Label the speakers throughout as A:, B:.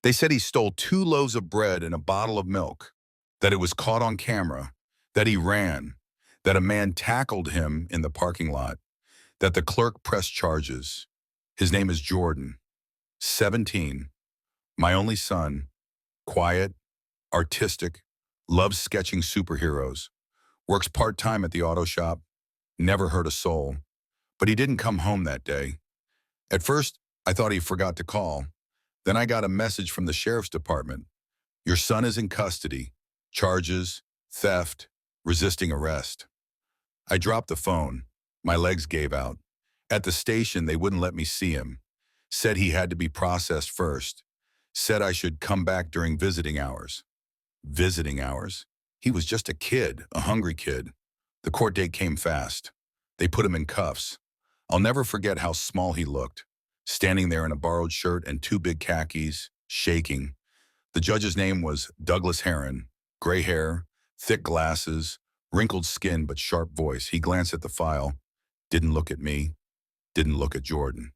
A: They said he stole 2 loaves of bread and a bottle of milk, that it was caught on camera, that he ran, that a man tackled him in the parking lot, that the clerk pressed charges. His name is Jordan, 17, my only son, quiet, artistic, loves sketching superheroes, works part-time at the auto shop, never hurt a soul. But he didn't come home that day. At first, I thought he forgot to call. Then I got a message from the sheriff's department. Your son is in custody. Charges, theft, resisting arrest. I dropped the phone. My legs gave out. At the station, they wouldn't let me see him. Said he had to be processed first. Said I should come back during visiting hours. Visiting hours? He was just a kid, a hungry kid. The court date came fast. They put him in cuffs. I'll never forget how small he looked, standing there in a borrowed shirt and 2 big khakis, shaking. The judge's name was Douglas Heron. Gray hair, thick glasses, wrinkled skin but sharp voice. He glanced at the file, didn't look at me, didn't look at Jordan.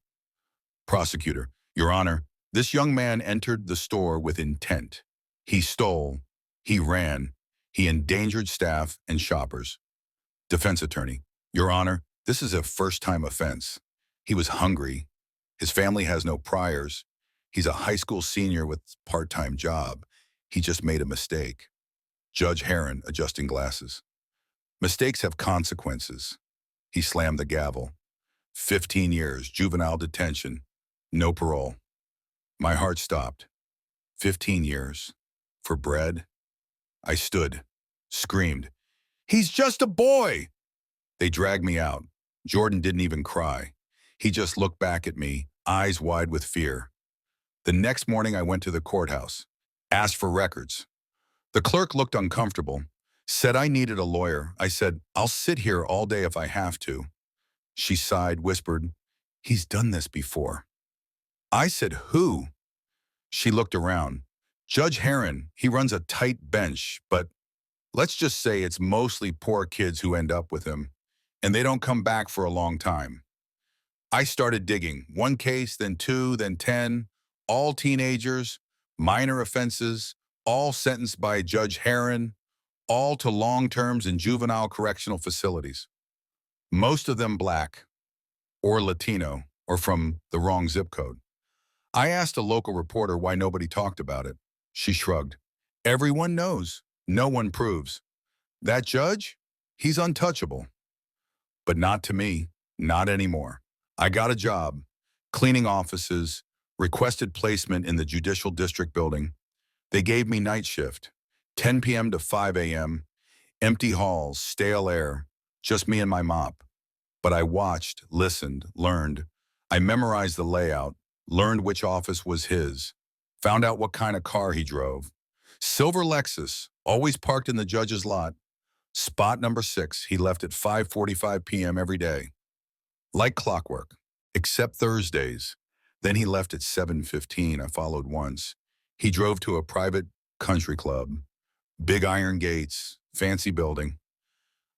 A: Prosecutor, Your Honor, this young man entered the store with intent. He stole, he ran, he endangered staff and shoppers. Defense attorney, Your Honor, this is a first-time offense. He was hungry. His family has no priors. He's a high school senior with a part-time job. He just made a mistake. Judge Heron, adjusting glasses. Mistakes have consequences. He slammed the gavel. 15 years, juvenile detention, no parole. My heart stopped. 15 years. For bread? I stood, screamed, "He's just a boy!" They dragged me out. Jordan didn't even cry. He just looked back at me, eyes wide with fear. The next morning I went to the courthouse, asked for records. The clerk looked uncomfortable, said I needed a lawyer. I said, "I'll sit here all day if I have to." She sighed, whispered, "He's done this before." I said, "Who?" She looked around. Judge Heron, he runs a tight bench, but let's just say it's mostly poor kids who end up with him, and they don't come back for a long time. I started digging. 1 case, then 2, then 10, all teenagers, minor offenses, all sentenced by Judge Heron, all to long terms in juvenile correctional facilities. Most of them black, or Latino, or from the wrong zip code. I asked a local reporter why nobody talked about it. She shrugged. Everyone knows. No one proves. That judge? He's untouchable. But not to me. Not anymore. I got a job, cleaning offices, requested placement in the Judicial District building. They gave me night shift, 10 p.m. to 5 a.m., empty halls, stale air, just me and my mop. But I watched, listened, learned. I memorized the layout, learned which office was his, found out what kind of car he drove. Silver Lexus, always parked in the judge's lot. Spot number 6, he left at 5:45 p.m. every day. Like clockwork, except Thursdays. Then he left at 7:15. I followed once. He drove to a private country club. Big iron gates, fancy building.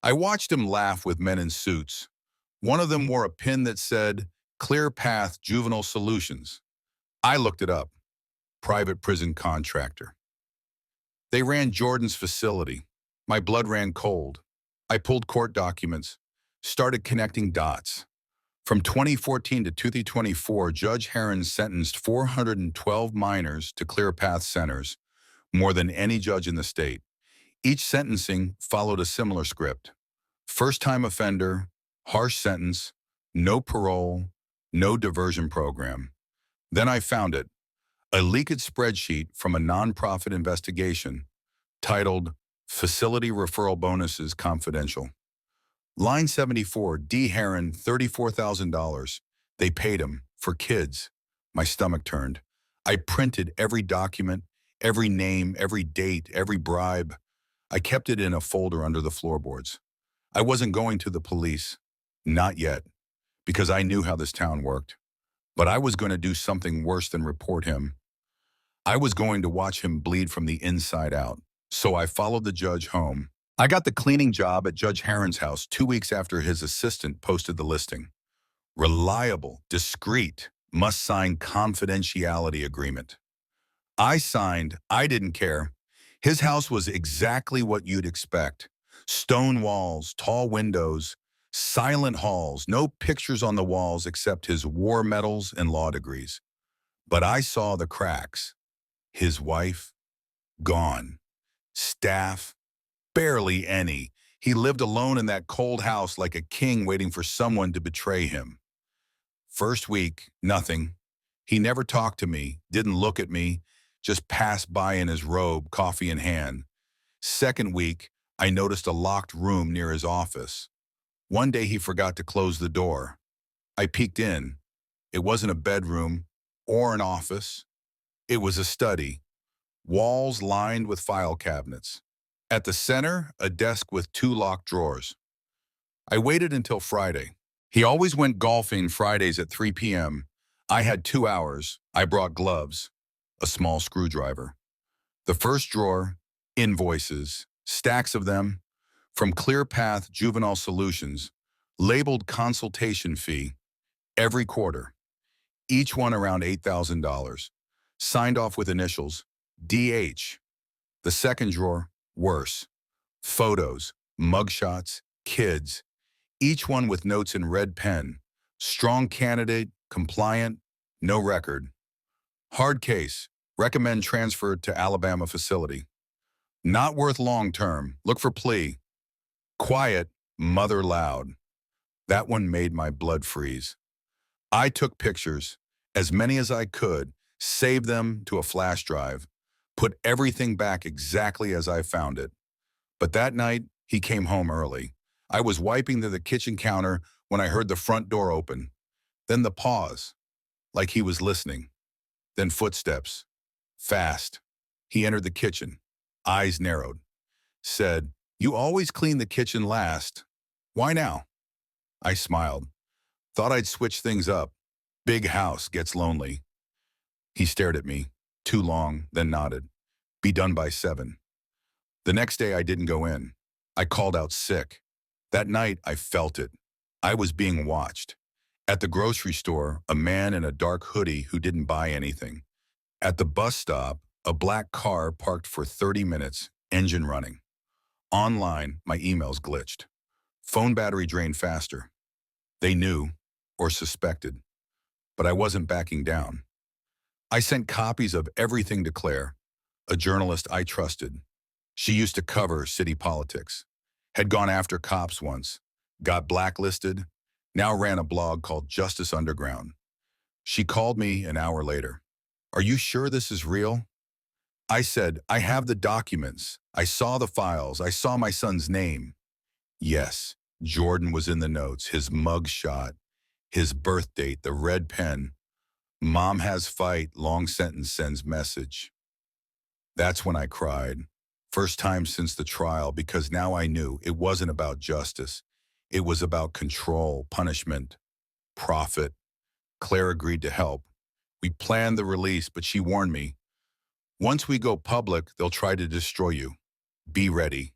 A: I watched him laugh with men in suits. One of them wore a pin that said, "Clear Path Juvenile Solutions." I looked it up. Private prison contractor. They ran Jordan's facility. My blood ran cold. I pulled court documents, started connecting dots. From 2014 to 2024, Judge Heron sentenced 412 minors to Clear Path centers, more than any judge in the state. Each sentencing followed a similar script. First-time offender, harsh sentence, no parole, no diversion program. Then I found it, a leaked spreadsheet from a nonprofit investigation titled Facility Referral Bonuses Confidential. Line 74, D. Heron, $34,000. They paid him for kids. My stomach turned. I printed every document, every name, every date, every bribe. I kept it in a folder under the floorboards. I wasn't going to the police. Not yet, because I knew how this town worked. But I was going to do something worse than report him. I was going to watch him bleed from the inside out. So I followed the judge home. I got the cleaning job at Judge Heron's house 2 weeks after his assistant posted the listing. Reliable, discreet, must sign confidentiality agreement. I signed. I didn't care. His house was exactly what you'd expect. Stone walls, tall windows, silent halls, no pictures on the walls except his war medals and law degrees. But I saw the cracks. His wife, gone. Staff, barely any. He lived alone in that cold house like a king waiting for someone to betray him. First week, nothing. He never talked to me, didn't look at me, just passed by in his robe, coffee in hand. Second week, I noticed a locked room near his office. One day he forgot to close the door. I peeked in. It wasn't a bedroom or an office. It was a study. Walls lined with file cabinets. At the center, a desk with two locked drawers. I waited until Friday. He always went golfing Fridays at 3 p.m. I had 2 hours. I brought gloves, a small screwdriver. The first drawer, invoices, stacks of them, from ClearPath Juvenile Solutions, labeled consultation fee, every quarter, each one around $8,000, signed off with initials, DH. The second drawer, worse, photos, mugshots, kids, each one with notes in red pen, strong candidate, compliant, no record. Hard case, recommend transfer to Alabama facility. Not worth long term, look for plea. Quiet, mother loud. That one made my blood freeze. I took pictures, as many as I could, saved them to a flash drive, put everything back exactly as I found it. But that night, he came home early. I was wiping the kitchen counter when I heard the front door open. Then the pause, like he was listening. Then footsteps. Fast. He entered the kitchen. Eyes narrowed. Said, "You always clean the kitchen last. Why now?" I smiled. Thought I'd switch things up. Big house gets lonely. He stared at me. Too long, then nodded. Be done by 7. The next day I didn't go in. I called out sick. That night I felt it. I was being watched. At the grocery store, a man in a dark hoodie who didn't buy anything. At the bus stop, a black car parked for 30 minutes, engine running. Online, my emails glitched. Phone battery drained faster. They knew, or suspected, but I wasn't backing down. I sent copies of everything to Claire, a journalist I trusted. She used to cover city politics, had gone after cops once, got blacklisted, now ran a blog called Justice Underground. She called me an hour later. "Are you sure this is real?" I said, "I have the documents. I saw the files. I saw my son's name." Yes, Jordan was in the notes, his mug shot, his birth date, the red pen. Mom has fight, long sentence sends message. That's when I cried. First time since the trial, because now I knew it wasn't about justice. It was about control, punishment, profit. Claire agreed to help. We planned the release, but she warned me, once we go public, they'll try to destroy you. Be ready.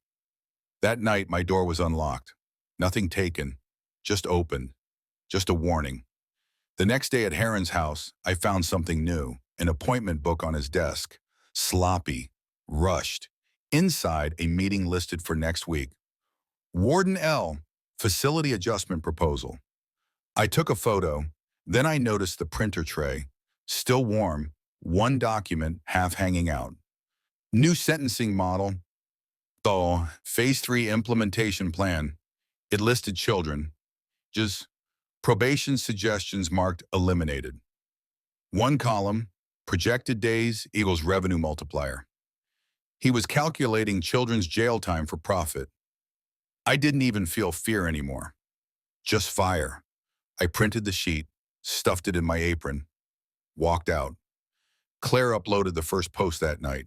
A: That night, my door was unlocked. Nothing taken, just opened, just a warning. The next day at Heron's house, I found something new, an appointment book on his desk. Sloppy, rushed. Inside, a meeting listed for next week. Warden L, facility adjustment proposal. I took a photo, then I noticed the printer tray, still warm, one document half hanging out. New sentencing model, though, phase 3 implementation plan. It listed children, just probation suggestions marked eliminated. One column, projected days equals revenue multiplier. He was calculating children's jail time for profit. I didn't even feel fear anymore, just fire. I printed the sheet, stuffed it in my apron, walked out. Claire uploaded the first post that night.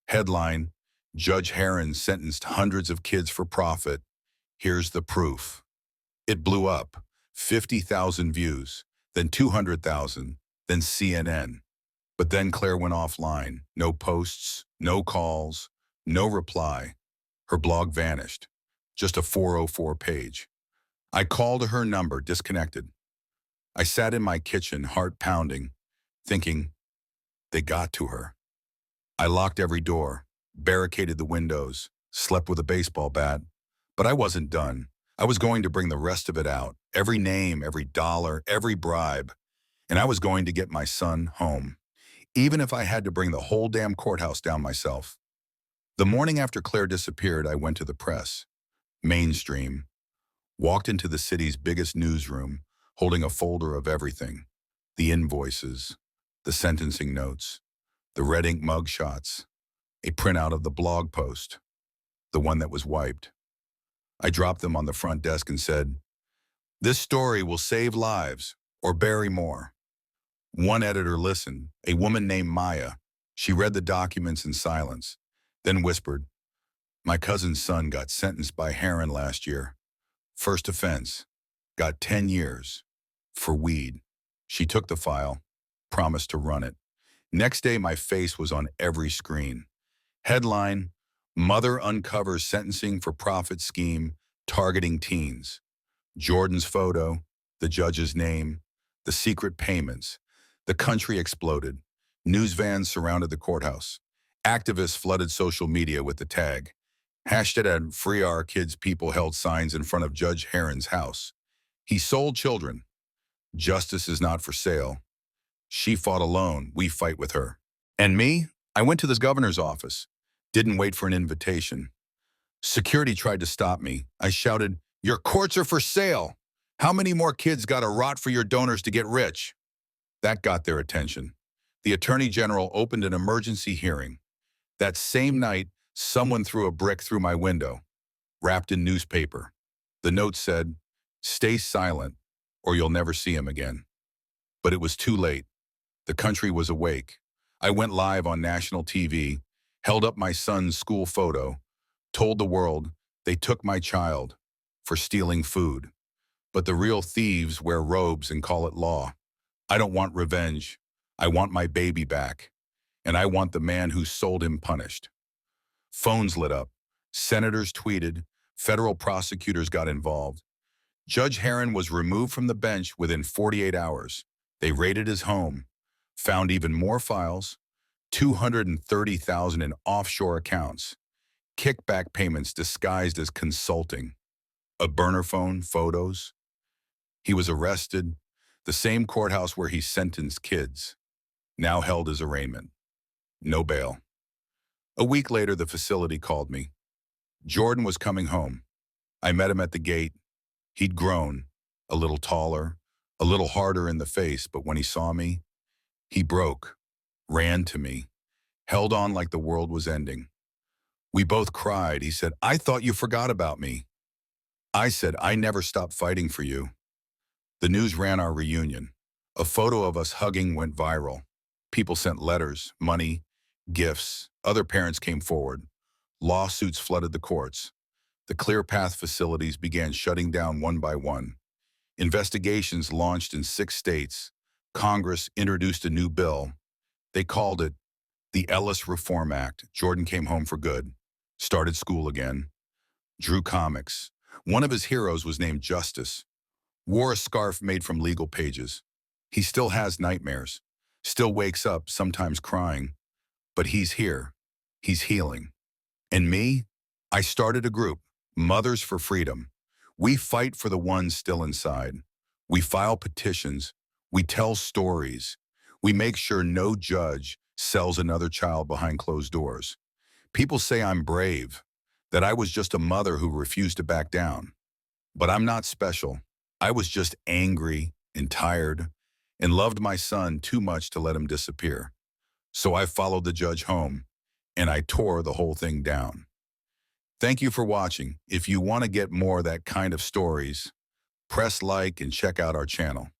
A: Headline, Judge Heron sentenced hundreds of kids for profit. Here's the proof. It blew up, 50,000 views, then 200,000, then CNN. But then Claire went offline. No posts, no calls, no reply. Her blog vanished. Just a 404 page. I called her number, disconnected. I sat in my kitchen, heart pounding, thinking, they got to her. I locked every door, barricaded the windows, slept with a baseball bat. But I wasn't done. I was going to bring the rest of it out. Every name, every dollar, every bribe. And I was going to get my son home. Even if I had to bring the whole damn courthouse down myself. The morning after Claire disappeared, I went to the press. Mainstream. Walked into the city's biggest newsroom, holding a folder of everything. The invoices, the sentencing notes, the red ink mugshots, a printout of the blog post, the one that was wiped. I dropped them on the front desk and said, "This story will save lives or bury more." One editor listened, a woman named Maya. She read the documents in silence, then whispered, "My cousin's son got sentenced by Heron last year. First offense, got 10 years for weed." She took the file, promised to run it. Next day, my face was on every screen. Headline, "Mother uncovers sentencing for profit scheme targeting teens." Jordan's photo, the judge's name, the secret payments. The country exploded. News vans surrounded the courthouse. Activists flooded social media with the tag. Hashtag Free Our Kids people held signs in front of Judge Heron's house. He sold children. Justice is not for sale. She fought alone. We fight with her. And me? I went to the governor's office. Didn't wait for an invitation. Security tried to stop me. I shouted, "Your courts are for sale. How many more kids got to rot for your donors to get rich?" That got their attention. The Attorney General opened an emergency hearing. That same night, someone threw a brick through my window, wrapped in newspaper. The note said, "Stay silent, or you'll never see him again." But it was too late. The country was awake. I went live on national TV, held up my son's school photo, told the world they took my child for stealing food. But the real thieves wear robes and call it law. I don't want revenge. I want my baby back. And I want the man who sold him punished. Phones lit up. Senators tweeted. Federal prosecutors got involved. Judge Heron was removed from the bench within 48 hours. They raided his home, found even more files, 230,000 in offshore accounts, kickback payments disguised as consulting, a burner phone, photos. He was arrested, the same courthouse where he sentenced kids, now held his arraignment. No bail. A week later, the facility called me. Jordan was coming home. I met him at the gate. He'd grown, a little taller, a little harder in the face, but when he saw me, he broke, ran to me, held on like the world was ending. We both cried. He said, "I thought you forgot about me." I said, "I never stopped fighting for you." The news ran our reunion. A photo of us hugging went viral. People sent letters, money, gifts. Other parents came forward. Lawsuits flooded the courts. The Clear Path facilities began shutting down one by one. Investigations launched in 6 states. Congress introduced a new bill. They called it the Ellis Reform Act. Jordan came home for good, started school again, drew comics. One of his heroes was named Justice, wore a scarf made from legal pages. He still has nightmares, still wakes up, sometimes crying, but he's here, he's healing. And me? I started a group, Mothers for Freedom. We fight for the ones still inside. We file petitions. We tell stories. We make sure no judge sells another child behind closed doors. People say I'm brave, that I was just a mother who refused to back down. But I'm not special. I was just angry and tired and loved my son too much to let him disappear. So I followed the judge home and I tore the whole thing down. Thank you for watching. If you want to get more of that kind of stories, press like and check out our channel.